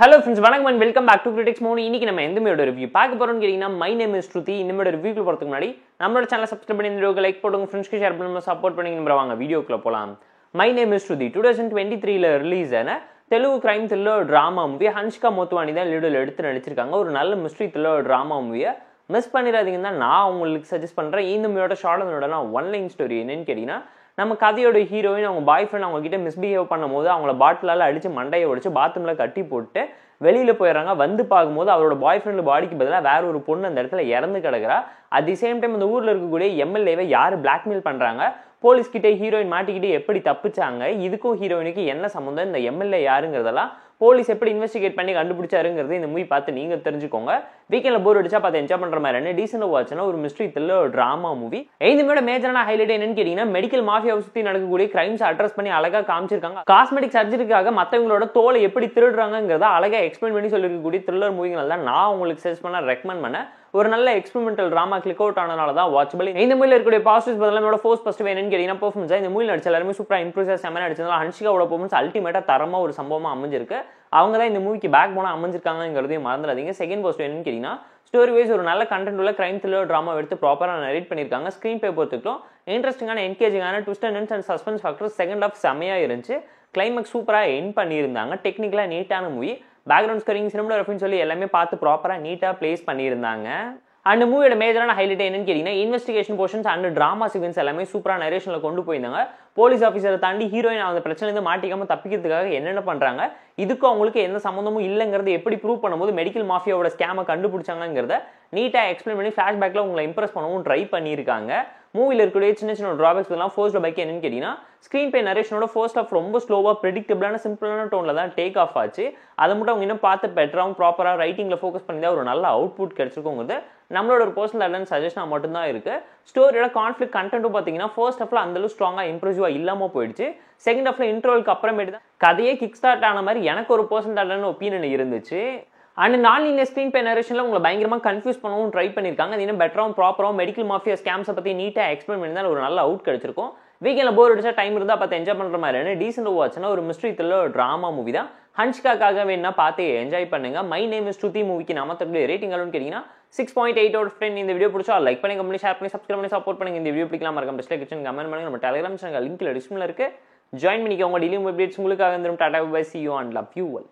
Hello friends, வணக்கம் and welcome back to Critics Mode. இன்னைக்கு நம்ம எந்த மூவியோட ரிவ்யூ பார்க்க போறோம்னு கேட்டிங்கன்னா My name is Shruti. இந்த மூவியோட ரிவ்யூக்கு போறதுக்கு முன்னாடி நம்மளோட சேனலை சப்ஸ்கிரைப் பண்ணி இந்த வீடியோக்கு லைக் போடுங்க, ஃப்ரெண்ட்ஸ்க்கு ஷேர் பண்ணுங்க, சப்போர்ட் பண்ணுங்க. நம்ம வாங்க வீடியோக்குள்ள போலாம். My name is Shruti 2023 ல ரிலீஸ் ஆன Telugu crime thriller drama movie. Hanshika Motwani தான் லீடர் எடுத்து நடிச்சிருக்காங்க. ஒரு நல்ல மிஸ்ட்ரி த்ரில்லர் டிராமா மூவியை மிஸ் பண்ணிடாதீங்கன்னு தான் நான் உங்களுக்கு சஜஸ்ட் பண்றேன். இந்த மூவியோட ஷார்ட் ஒன் லைன் ஸ்டோரி என்னன்னு கேட்டீங்கன்னா, நம்ம கதையோட ஹீரோயின் அவங்க பாய் ஃப்ரெண்ட் அவங்க கிட்ட மிஸ்பிஹேவ் பண்ணும்போது அவங்கள பாட்டிலால் அடிச்சு மண்டையை உடைச்சு பாத்ரூம்ல கட்டி போட்டு வெளியில போயிடறாங்க. வந்து பார்க்கும்போது அவரோட பாய் ஃப்ரெண்ட் பாடிக்கு பதிலாக வேற ஒரு பொண்ணு அந்த இடத்துல இறந்து கிடக்குறா. அட் தி சேம் டைம் அந்த ஊர்ல இருக்கக்கூடிய எம்எல்ஏவை யாரு பிளாக்மெயில் பண்றாங்க, போலீஸ் கிட்டே ஹீரோயின் மாட்டிக்கிட்டு எப்படி தப்பிச்சாங்க, இதுக்கும் ஹீரோயினுக்கு என்ன சம்மந்தம், இந்த எம்எல்ஏ யாருங்கிறதெல்லாம் போலீஸ் எப்படி இன்வெஸ்டிகேட் பண்ணி கண்டுபிடிச்சாருங்கிறது இந்த மூவி பார்த்து நீங்க தெரிஞ்சுக்கோங்க. வீக்கெண்ட்ல போர் அடிச்சா பார்த்து என்ஜாய் பண்ற மாதிரி டீசென்ட் வாட்ச்னா ஒரு மிஸ்ட்ரி த்ரில்லர் டிராமா மூவி. இந்த மூவியோட மேஜரான ஹைலைட் என்னன்னு கேட்டீங்கன்னா, மெடிக்கல் மாஃபியாவை சுத்தி நடக்கக்கூடிய கிரைம்ஸ் அட்ரஸ் பண்ணி அழகா காமிச்சிருக்காங்க. காஸ்மெட்டிக் சர்ஜரிக்காக மற்றவங்களோட தோலை எப்படி திருடுறாங்கிறத அழகா எக்ஸ்பிளைன் பண்ணி சொல்லிருக்கக்கூடிய த்ரில்லர் மூவிகள் தான் நான் உங்களுக்கு சஜஸ்ட் பண்ண ரெக்கமெண்ட் பண்ண ஒரு நல்ல எக்ஸ்பெரிமெண்டல் டிராமா கிளிக் அவுட் ஆனனால தான் வாட்சபிள். இந்த மூவில இருக்கக்கூடிய பாசிட்டிவ்ஸ் பதிலாக ஃபோர்ஸ் ஃபர்ஸ்ட் என்னன்னு கேட்டீங்கன்னா பெர்ஃபார்மன்ஸ். இந்த மூவில நடிச்ச எல்லாருமே சூப்பரா இம்ப்ரெசிவ் செம்ம நடிச்சதால ஹன்ஷிகாவோட பெர்ஃபார்மன்ஸ் அல்டிமேட்டா தரமா ஒரு சம்பவமா அமைஞ்சிருக்கு. அவங்க தான் இந்த மூவிக்கு பேக் போனா அமைஞ்சிருக்காங்கிறதையும் மறந்துடாதீங்க. செகண்ட் பாசிட்டிவ் என்னன்னு கேட்டீங்கன்னா, ஸ்டோரி வைஸ் ஒரு நல்ல கண்டென்ட் உள்ள கிரைம் த்ரில்லர் டிராமா எடுத்து ப்ராப்பரா நரேட் பண்ணிருக்காங்க. ஸ்கிரீன் பிளே பொறுத்துக்கிட்டும் இன்ட்ரெஸ்டிங்கான என்கேஜிங்கான twist and suspense factor second half செமையா இருந்துச்சு. கிளைமேக்ஸ் சூப்பரா எண்ட் பண்ணியிருந்தாங்க. டெக்னிக்கலா நீட்டான மூவி. பேக்ரவுண்ட் ஸ்கோரிங் சினிமாட்டோகிராஃபின்னு சொல்லி எல்லாமே பார்த்து ப்ராப்பரா நீட்டா பிளேஸ் பண்ணியிருந்தாங்க. அந்த மூவியோட மேஜரான ஹைலைட் என்னன்னு கேட்டீங்கன்னா, investigation portions and drama sequence எல்லாமே சூப்பரா நரேஷன்ல கொண்டு போயிருந்தாங்க. போலீஸ் ஆஃபீஸரை தாண்டி ஹீரோயின் அந்த பிரச்சனையிலிருந்து மாட்டிக்காம தப்பிக்கிறதுக்காக என்னென்ன பண்றாங்க, இதுக்கும் அவங்களுக்கு எந்த சம்மந்தமும் இல்லைங்கிறது எப்படி ப்ரூவ் பண்ணும்போது மெடிக்கல் மாஃபியாவோட ஸ்கேமை கண்டுபிடிச்சாங்கிறத நீட்டா எக்ஸ்பிளைன் பண்ணி ஃபிளாஷ்பேக்ல உங்களை இம்ப்ரெஸ் பண்ணவும் ட்ரை பண்ணியிருக்காங்க. மூவில இருக்கக்கூடிய சின்ன சின்ன டிராபேக்ஸ் எல்லாம் ஃபர்ஸ்ட் பைக் என்னன்னு கேட்டீங்கன்னா, ஸ்கிரீன் பே நரேஷனோட ஃபர்ஸ்ட் ஆஃப் ரொம்ப ஸ்லோவா ப்ரெடிக்டபிளான சிம்பிளான டோன்ல தான் டேக் ஆஃப் ஆச்சு. அதை மட்டும் அவங்க இன்னும் பார்த்து பெட்டராகவும் ப்ராப்பரா ரைட்டிங்ல ஃபோக்கஸ் பண்ணி தான் ஒரு நல்ல அவுட்புட் கிடைச்சிருக்குங்கிறது நம்மளோட ஒரு பர்சனல் அட்வான்ஸ் சஜஷனா மட்டும்தான் இருக்கு. ஸ்டோரியோட கான்ஃபிளிக் கண்டென்ட்டும் பார்த்தீங்கன்னா ஃபர்ஸ்ட் ஹாஃப்ல அந்த அளவு ஸ்ட்ராங்கா இம்ப்ரெசிவா இல்லாம போயிடுச்சு. செகண்ட் ஹாஃப்ல இன்ட்ரோலுக்கு அப்புறமேட்டு தான் கதையே கிக் ஸ்டார்ட் ஆன மாதிரி எனக்கு ஒரு பர்சனல் ஒப்பீனியன் இருந்துச்சு. அண்ட் நான் ஸ்கிரீன் பே நரேஷன்ல உங்களை பயங்கரமா கன்ஃபியூஸ் பண்ணவும் ட்ரை பண்ணிருக்காங்க. அது இன்னும் பெட்டராகவும் ப்ராப்பராகவும் மெடிக்கல் மாஃபியா ஸ்கேம்ஸை பத்தி நீட்டா எக்ஸ்பிளைன் பண்ணி தான் ஒரு நல்ல அவுட் கிடைச்சிருக்கும். வீக்கெண்ட்ல போர் அடிச்சா டைம் இருந்தா பார்த்து என்ஜாய் பண்ற மாதிரி டீசென்ட் வாட்ச்னா ஒரு மிஸ்ட்ரி த்ரில்லர் டிராமா மூவி தான். ஹன்ஷிகாக்காக வேணா பார்த்து என்ஜாய் பண்ணுங்க. மை நேம் இஸ் ஸ்ருதி மூவிக்கு நாம தரக்கூடிய ரேட்டிங் அளவுன்னு கேட்டீங்கன்னா 6.8 அவுட் ஆஃப் 10. இந்த வீடியோ பிடிச்சா லைக் பண்ணி, கமெண்ட், ஷேர் பண்ணி, சப்ஸ்கிரைப் பண்ணி சப்போர்ட் பண்ணுங்க. இந்த வீடியோ பிடிக்கலாம் மறக்காம டிஸ்லைக் கிச்சன் கமெண்ட் பண்ணுங்க. நம்ம டெலிகிராம் சேனல் லிங்க்ல டிஸ்கிரிப்ஷன்ல இருக்கு, ஜாயின் பண்ணிக்கோங்க. டெய்லி அப்டேட்ஸ் உங்களுக்காக வந்துடும். Tata bye, see you and love you all.